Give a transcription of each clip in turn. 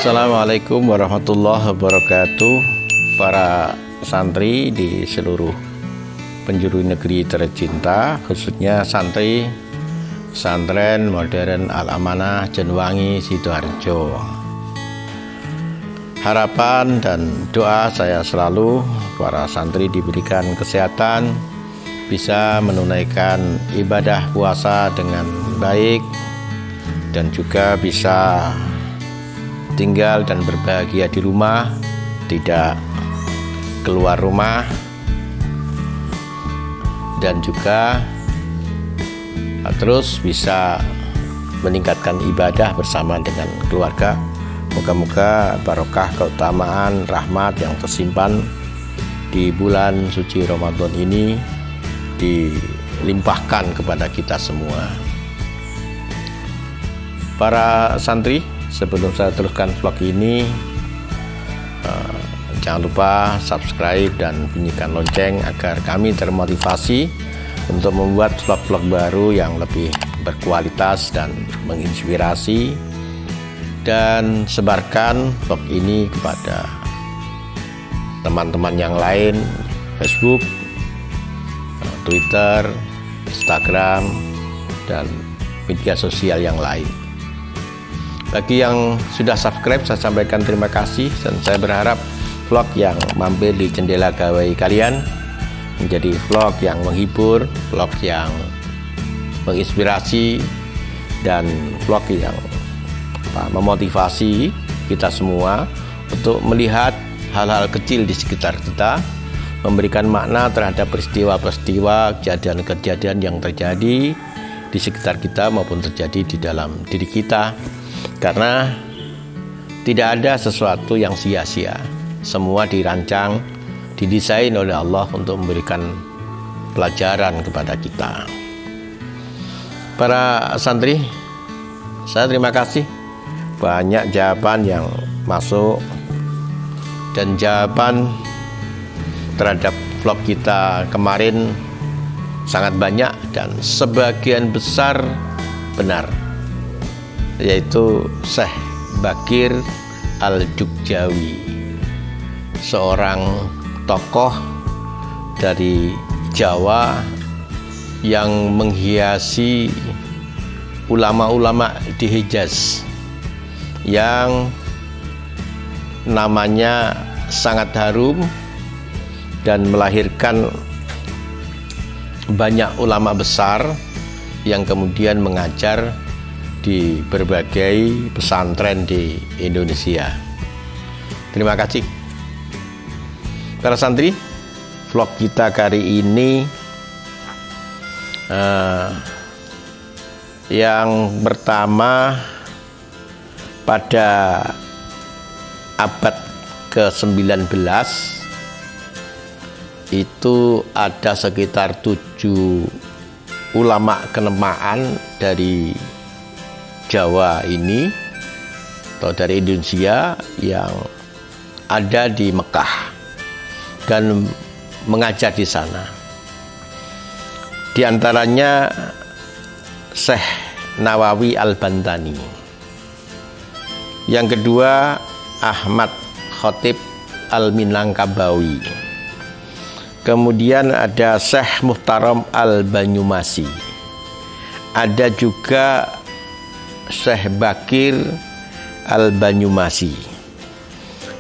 Assalamualaikum warahmatullahi wabarakatuh. Para santri di seluruh penjuru negeri tercinta, khususnya santri Pesantren Modern Al-Amanah Jenuwangi Sidoarjo. Harapan dan doa saya selalu para santri diberikan kesehatan, bisa menunaikan ibadah puasa dengan baik, dan juga bisa tinggal dan berbahagia di rumah, tidak keluar rumah, dan juga terus bisa meningkatkan ibadah bersama dengan keluarga. Moga-moga barokah keutamaan rahmat yang tersimpan di bulan suci Ramadan ini dilimpahkan kepada kita semua. Para santri, sebelum saya teruskan vlog ini, jangan lupa subscribe dan bunyikan lonceng agar kami termotivasi untuk membuat vlog-vlog baru yang lebih berkualitas dan menginspirasi, dan sebarkan vlog ini kepada teman-teman yang lain, Facebook, Twitter, Instagram, dan media sosial yang lain. Bagi yang sudah subscribe, saya sampaikan terima kasih, dan saya berharap vlog yang mampir di jendela gawai kalian menjadi vlog yang menghibur, vlog yang menginspirasi, dan vlog yang memotivasi kita semua untuk melihat hal-hal kecil di sekitar kita, memberikan makna terhadap peristiwa-peristiwa, kejadian-kejadian yang terjadi di sekitar kita maupun terjadi di dalam diri kita. Karena tidak ada sesuatu yang sia-sia, semua dirancang, didesain oleh Allah untuk memberikan pelajaran kepada kita. Para santri, saya terima kasih, banyak jawaban yang masuk, dan jawaban terhadap vlog kita kemarin sangat banyak dan sebagian besar benar, yaitu Syekh Bakir Al-Jukjawi, seorang tokoh dari Jawa yang menghiasi ulama-ulama di Hijaz, yang namanya sangat harum dan melahirkan banyak ulama besar yang kemudian mengajar di berbagai pesantren di Indonesia. Terima kasih. Para santri, vlog kita kali ini yang pertama, pada abad ke-19 itu ada sekitar 7 ulama kenemaan dari Jawa ini atau dari Indonesia yang ada di Mekah dan mengajar di sana. Di antaranya Syekh Nawawi Al-Bantani. Yang kedua, Ahmad Khotib Al-Minangkabawi. Kemudian ada Syekh Muhtaram Al-Banyumasi. Ada juga Syekh Bakir Al-Banyumasi.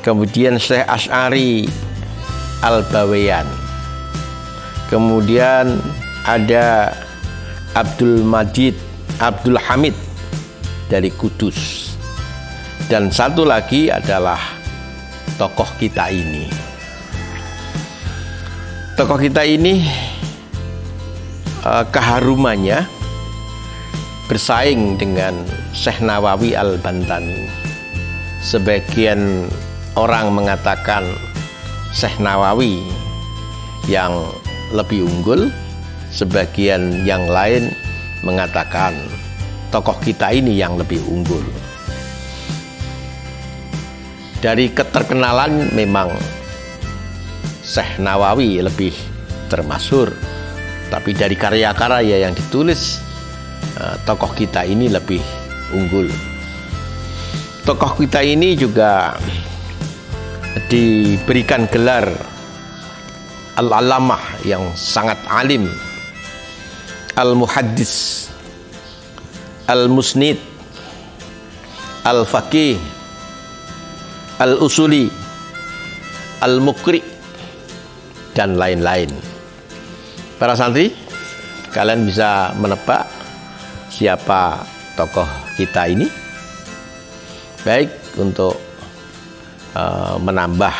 Kemudian Syekh Asy'ari Al-Baweyan. Kemudian ada Abdul Hamid dari Kudus. Dan satu lagi adalah tokoh kita ini. Tokoh kita ini keharumannya bersaing dengan Syekh Nawawi Al-Bantani. Sebagian orang mengatakan Syekh Nawawi yang lebih unggul, sebagian yang lain mengatakan tokoh kita ini yang lebih unggul. Dari keterkenalan memang Syekh Nawawi lebih termasyhur, tapi dari karya-karya yang ditulis tokoh kita ini lebih unggul. tokoh kita ini juga diberikan gelar Al-Alamah yang sangat alim, Al-Muhaddis, Al-Musnid, Al-Faqih, Al-Usuli, Al-Mukri, dan lain-lain. Para santri, kalian bisa menebak siapa tokoh kita ini? Baik, untuk menambah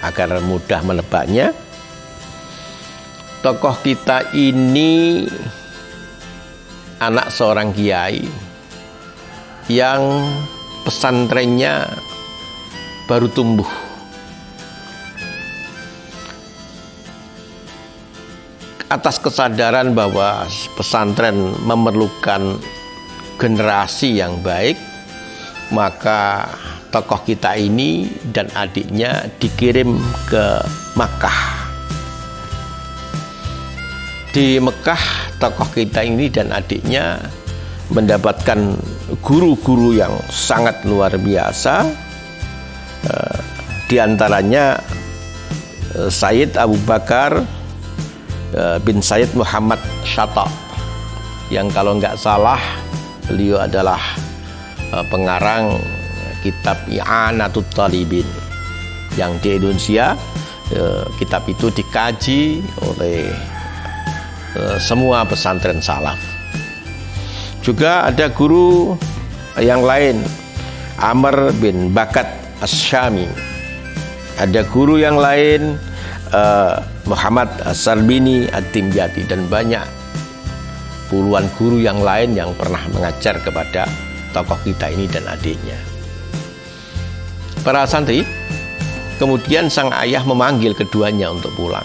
agar mudah menebaknya, tokoh kita ini anak seorang kiai yang pesantrennya baru tumbuh. Atas kesadaran bahwa pesantren memerlukan generasi yang baik, maka tokoh kita ini dan adiknya dikirim ke Makkah. Di Mekah, tokoh kita ini dan adiknya mendapatkan guru-guru yang sangat luar biasa. Di antaranya Sayyid Abu Bakar bin Sayyid Muhammad Syatta, yang kalau nggak salah beliau adalah pengarang kitab I'anatut Talibin, yang di Indonesia kitab itu dikaji oleh semua pesantren salaf. Juga ada guru yang lain, Amr bin Bakat As-Syami. Ada guru yang lain, Muhammad As-Sarbini At-Timyati, dan banyak puluhan guru yang lain yang pernah mengajar kepada tokoh kita ini dan adiknya. Para santri, kemudian sang ayah memanggil keduanya untuk pulang.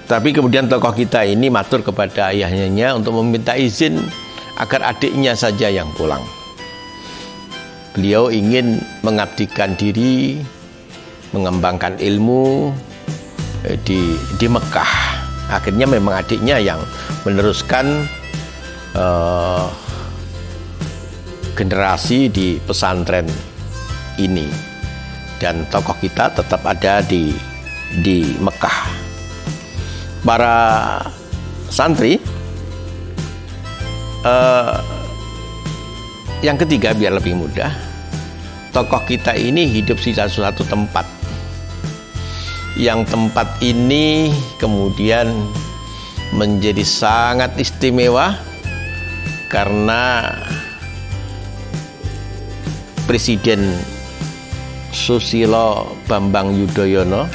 Tapi kemudian tokoh kita ini matur kepada ayahnya untuk meminta izin agar adiknya saja yang pulang. Beliau ingin mengabdikan diri, mengembangkan ilmu di Mekah. Akhirnya memang adiknya yang meneruskan generasi di pesantren ini, dan tokoh kita tetap ada di Mekah. Para santri, yang ketiga, biar lebih mudah, tokoh kita ini hidup di suatu tempat, yang tempat ini kemudian menjadi sangat istimewa karena Presiden Susilo Bambang Yudhoyono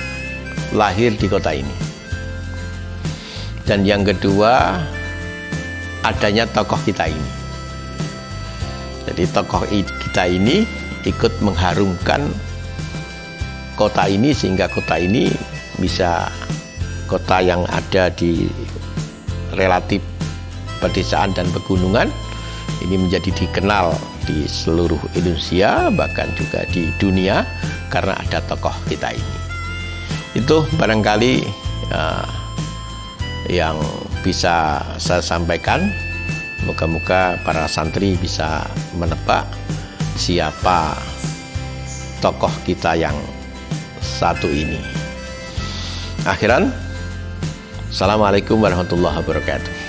lahir di kota ini. Dan yang kedua, adanya tokoh kita ini. Jadi tokoh kita ini ikut mengharumkan kota ini, sehingga kota ini bisa, kota yang ada di relatif pedesaan dan pegunungan, ini menjadi dikenal di seluruh Indonesia, bahkan juga di dunia, karena ada tokoh kita ini. Itu barangkali yang bisa saya sampaikan. Moga-moga para santri bisa menebak siapa tokoh kita yang satu ini. Akhiran, Assalamualaikum warahmatullahi wabarakatuh.